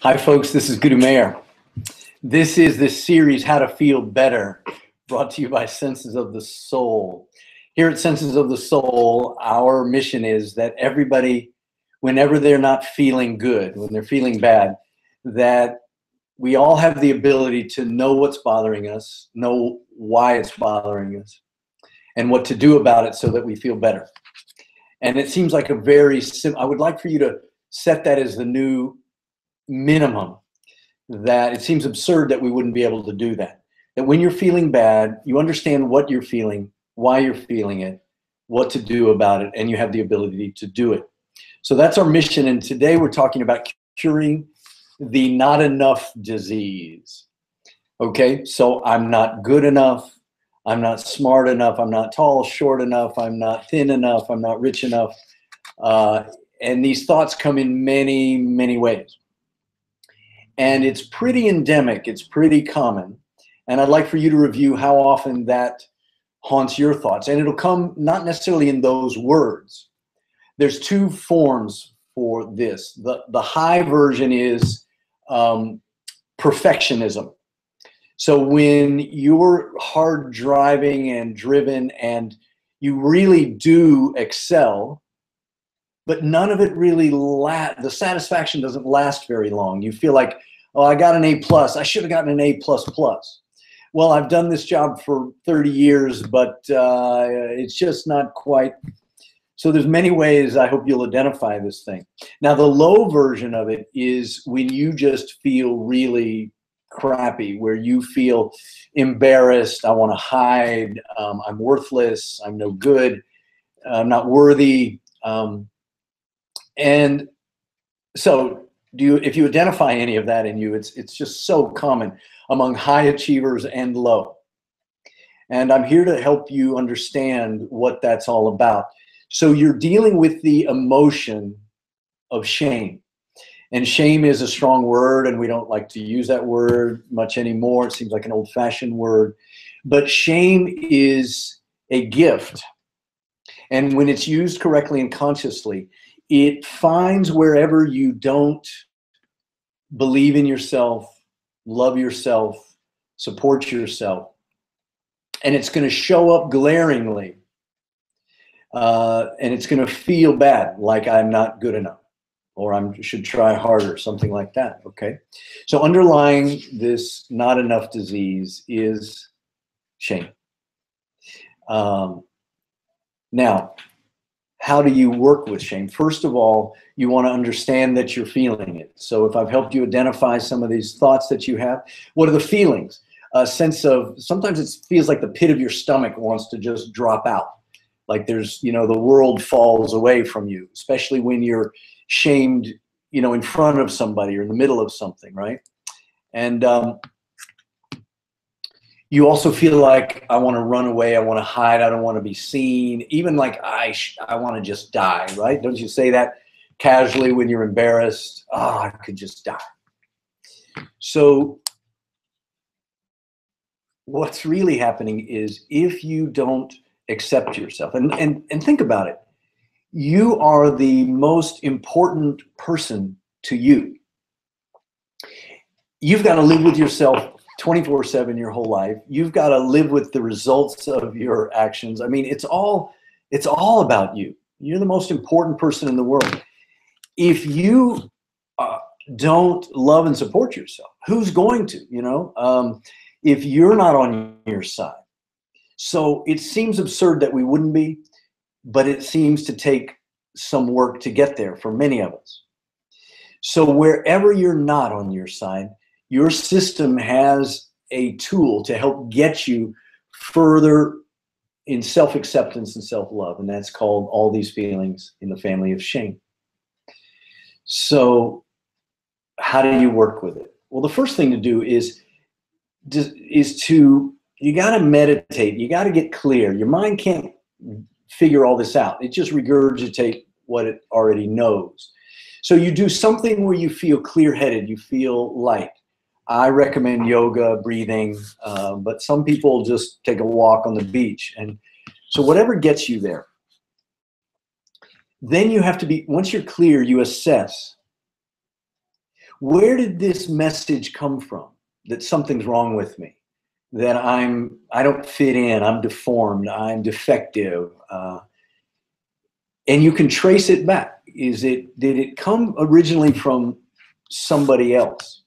Hi, folks. This is Guru Mayer. This is this series, How to Feel Better, brought to you by Senses of the Soul. Here at Senses of the Soul, our mission is that everybody, whenever they're not feeling good, when they're feeling bad, that we all have the ability to know what's bothering us, know why it's bothering us, and what to do about it so that we feel better. And it seems like a very simple, I would like for you to set that as the new minimum, that it seems absurd that we wouldn't be able to do that. That when you're feeling bad, you understand what you're feeling, why you're feeling it, what to do about it, and you have the ability to do it. So that's our mission, and today we're talking about curing the not enough disease. Okay, so I'm not good enough, I'm not smart enough, I'm not tall, short enough, I'm not thin enough, I'm not rich enough. And these thoughts come in many, many ways. And it's pretty endemic, it's pretty common. And I'd like for you to review how often that haunts your thoughts. And it'll come not necessarily in those words. There's two forms for this. The high version is perfectionism. So when you're hard driving and driven and you really do excel, but none of it really the satisfaction doesn't last very long. You feel like, oh, I got an A+, I should have gotten an A++. Well, I've done this job for 30 years, but it's just not quite. So there's many ways I hope you'll identify this thing. Now, the low version of it is when you just feel really crappy, where you feel embarrassed, I want to hide, I'm worthless, I'm no good, I'm not worthy. And so if you identify any of that in you, it's just so common among high achievers and low. And I'm here to help you understand what that's all about. So you're dealing with the emotion of shame. And shame is a strong word, and we don't like to use that word much anymore. It seems like an old-fashioned word. But shame is a gift. And when it's used correctly and consciously, it finds wherever you don't believe in yourself, love yourself, support yourself. And it's going to show up glaringly. And it's going to feel bad, like I'm not good enough, or I should try harder, something like that, okay? So underlying this not enough disease is shame. Now, how do you work with shame? First of all, you want to understand that you're feeling it. So if I've helped you identify some of these thoughts that you have, what are the feelings? A sense of, sometimes it feels like the pit of your stomach wants to just drop out. Like there's, the world falls away from you, especially when you're shamed, in front of somebody or in the middle of something, right? And you also feel like, I want to run away, I want to hide, I don't want to be seen, even like I want to just die, right? Don't you say that casually when you're embarrassed? Oh, I could just die. So what's really happening is if you don't accept yourself, and think about it, you are the most important person to you. You've got to live with yourself 24/7 your whole life. You've got to live with the results of your actions. I mean, it's all about you. You're the most important person in the world. If you don't love and support yourself, who's going to, if you're not on your side? So it seems absurd that we wouldn't be, but it seems to take some work to get there for many of us. So wherever you're not on your side, your system has a tool to help get you further in self-acceptance and self-love, and that's called All These Feelings in the Family of Shame. So how do you work with it? Well, the first thing to do is you got to meditate. You got to get clear. Your mind can't figure all this out. It just regurgitates what it already knows. So you do something where you feel clear-headed, you feel light. I recommend yoga, breathing, but some people just take a walk on the beach. And so whatever gets you there. Then you have to be, once you're clear, you assess where did this message come from that something's wrong with me, that I don't fit in, I'm deformed, I'm defective, and you can trace it back. Did it come originally from somebody else?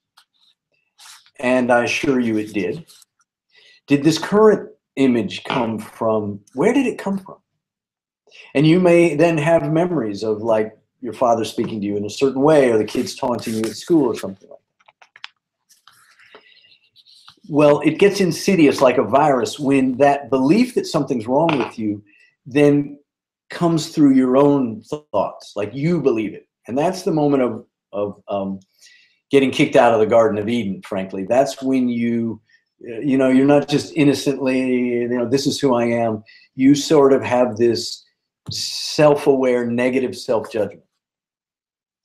And I assure you it did. Did this current image come from, where did it come from? And you may then have memories of like your father speaking to you in a certain way, or the kids taunting you at school or something like that. Well, it gets insidious like a virus when that belief that something's wrong with you then comes through your own thoughts, like you believe it. And that's the moment of getting kicked out of the Garden of Eden, frankly. That's when you're not just innocently, this is who I am. You sort of have this self-aware, negative self-judgment.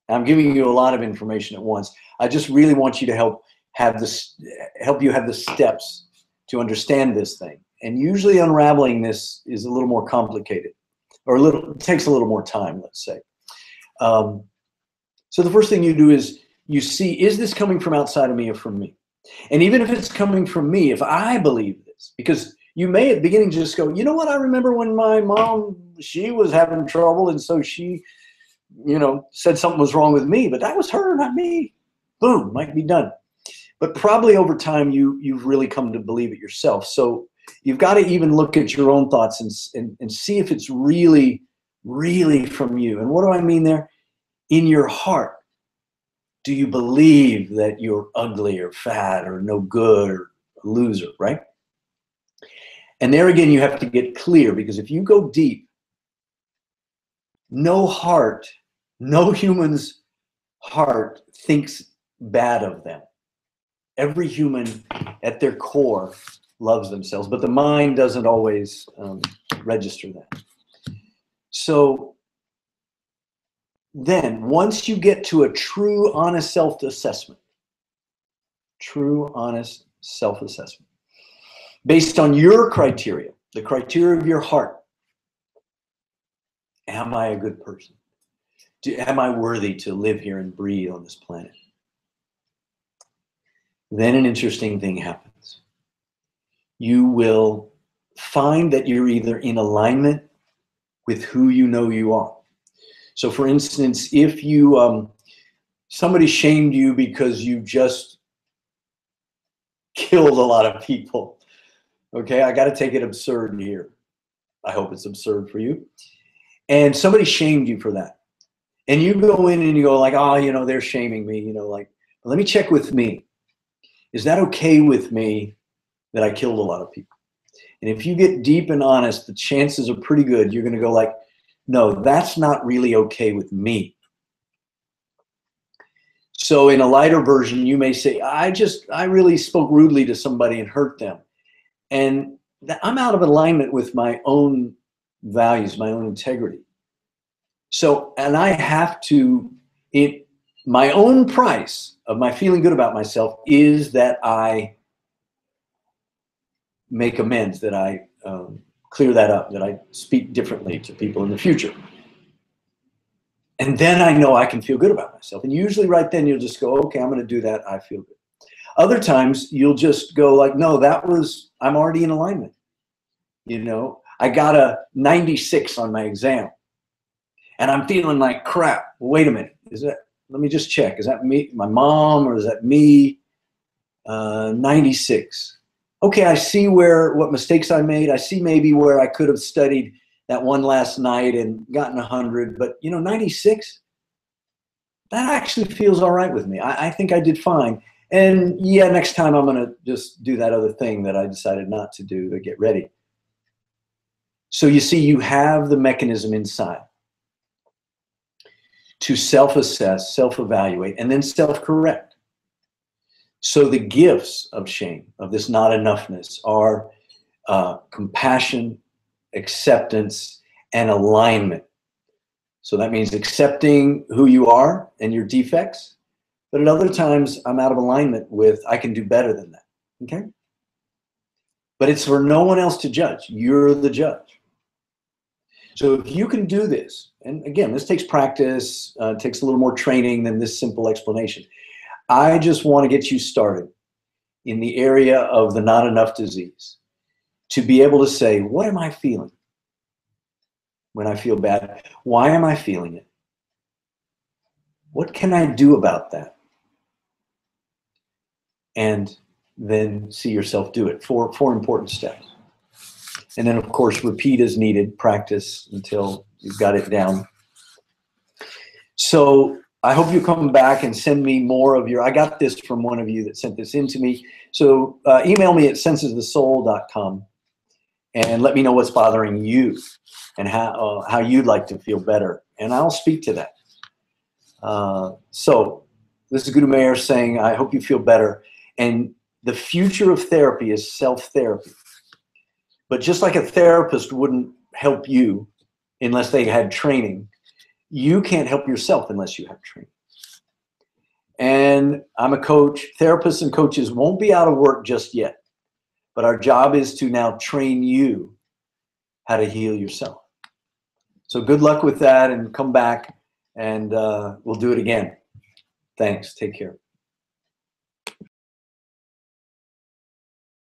I'm giving you a lot of information at once. I just really want you to help you have the steps to understand this thing. And usually unraveling this is a little more complicated, or it takes a little more time, let's say. So the first thing you do is you see, is this coming from outside of me or from me? And even if it's coming from me, if I believe this, because you may at the beginning just go, you know what, I remember when my mom, she was having trouble, and so she, said something was wrong with me, but that was her, not me. Boom, might be done. But probably over time, you've really come to believe it yourself. So you've got to even look at your own thoughts and see if it's really, really from you. And what do I mean there? In your heart, do you believe that you're ugly or fat or no good or a loser, right? And there again, you have to get clear, because if you go deep, no human's heart thinks bad of them. Every human at their core loves themselves, but the mind doesn't always register that. So then once you get to a true, honest self-assessment, based on your criteria, the criteria of your heart, am I a good person? Am I worthy to live here and breathe on this planet? Then an interesting thing happens. You will find that you're either in alignment with who you know you are. So for instance, if you somebody shamed you because you just killed a lot of people, okay, I got to take it absurd here. I hope it's absurd for you. And somebody shamed you for that. And you go in and you go like, oh, they're shaming me, like, let me check with me. Is that okay with me that I killed a lot of people? And if you get deep and honest, the chances are pretty good you're going to go like, no, that's not really okay with me. So in a lighter version, you may say, I really spoke rudely to somebody and hurt them. And I'm out of alignment with my own values, my own integrity. So, and I have to, my own price of my feeling good about myself is that I make amends, that I clear that up, that I speak differently to people in the future. And then I know I can feel good about myself. And usually right then you'll just go, okay, I'm going to do that. I feel good. Other times you'll just go like, no, I'm already in alignment. I got a 96 on my exam and I'm feeling like crap. Wait a minute. Let me just check. Is that me, my mom, or is that me? 96. Okay, I see what mistakes I made. I see maybe where I could have studied that one last night and gotten 100, but 96, that actually feels all right with me. I think I did fine. And yeah, next time I'm gonna just do that other thing that I decided not to do to get ready. So you see, you have the mechanism inside to self-assess, self-evaluate, and then self-correct. So the gifts of shame, of this not enoughness, are compassion, acceptance, and alignment. So that means accepting who you are and your defects, but at other times I'm out of alignment with, I can do better than that, okay? But it's for no one else to judge. You're the judge. So if you can do this, and again, this takes practice, takes a little more training than this simple explanation. I just want to get you started in the area of the not enough disease, to be able to say, what am I feeling when I feel bad? Why am I feeling it? What can I do about that? And then see yourself do it. Four important steps. And then, of course, repeat as needed, practice until you've got it down. So I hope you come back and send me more of your, I got this from one of you that sent this in to me. So email me at sensesofthesoul.com and let me know what's bothering you and how you'd like to feel better. And I'll speak to that. So this is Guru Meher saying, I hope you feel better. And the future of therapy is self-therapy. But just like a therapist wouldn't help you unless they had training, you can't help yourself unless you have training. And I'm a coach. Therapists and coaches won't be out of work just yet. But our job is to now train you how to heal yourself. So good luck with that, and come back and we'll do it again. Thanks. Take care.